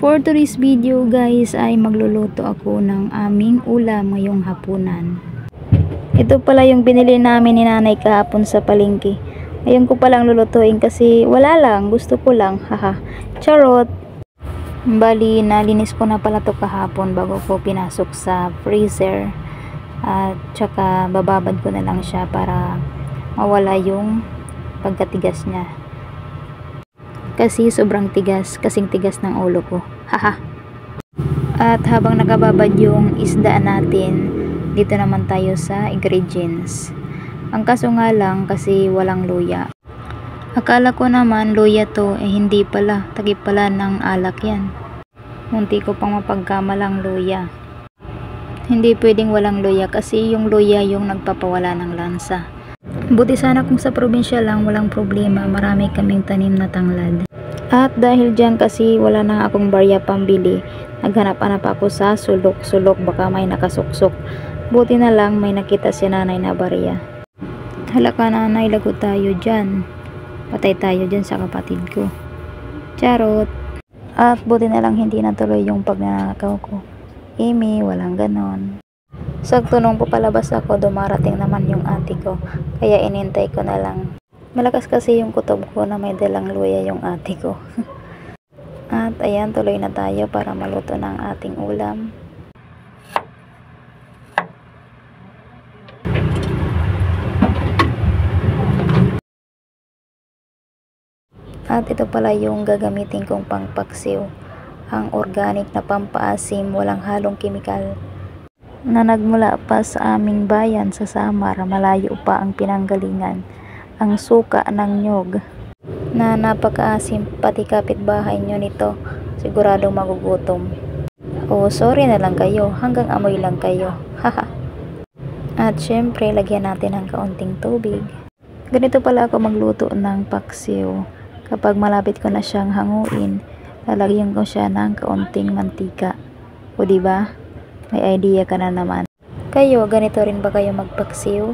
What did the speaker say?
For today's video guys ay magluluto ako ng aming ulam ngayong hapunan. Ito pala yung binili namin ni nanay kahapon sa palengke. Ngayon ko palang lulutuin kasi wala lang, gusto ko lang, haha. Charot! Bali, nalinis ko na pala to kahapon bago ko pinasok sa freezer. At tsaka bababad ko na lang siya para mawala yung pagkatigas niya. Kasi sobrang tigas, kasing tigas ng ulo ko. Haha. At habang nakababad yung isda natin, dito naman tayo sa ingredients. Ang kaso nga lang kasi walang luya. Akala ko naman luya to, hindi pala, tagip pala ng alak yan. Munti ko pang mapagkamalang luya. Hindi pwedeng walang luya kasi yung luya yung nagpapawala ng lansa. Buti sana kung sa probinsya lang walang problema, marami kaming tanim na tanglad. At dahil dyan kasi wala na akong barya pambili, naghanap-hanap ako sa sulok-sulok, baka may nakasuksok. Buti na lang may nakita si nanay na barya. Halaka nanay, lago tayo dyan. Patay tayo dyan sa kapatid ko. Charot! At buti na lang hindi natuloy yung pagnanakaw ko. Amy, walang ganon. Sakto nung papalabas ako, dumarating naman yung ate ko. Kaya inintay ko na lang. Malakas kasi yung kutob ko na may dalang luya yung ate ko. At ayan, tuloy na tayo para maluto ng ating ulam. At ito pala yung gagamitin kong pangpaksiw. Ang organic na pampaasim, walang halong kemikal. Na nagmula pa sa aming bayan sa Samar, malayo pa ang pinanggalingan. Ang suka ng nyog. Na napakaasim, pati kapitbahay nyo nito, siguradong magugutom. O sorry na lang kayo, hanggang amoy lang kayo. Haha. At syempre, lagyan natin ng kaunting tubig. Ganito pala ako magluto ng paksiw. Kapag malapit ko na siyang hanguin, lalagyan ko siya ng kaunting mantika. O diba? May idea ka na naman. Kayo, ganito rin ba kayo magpaksiw?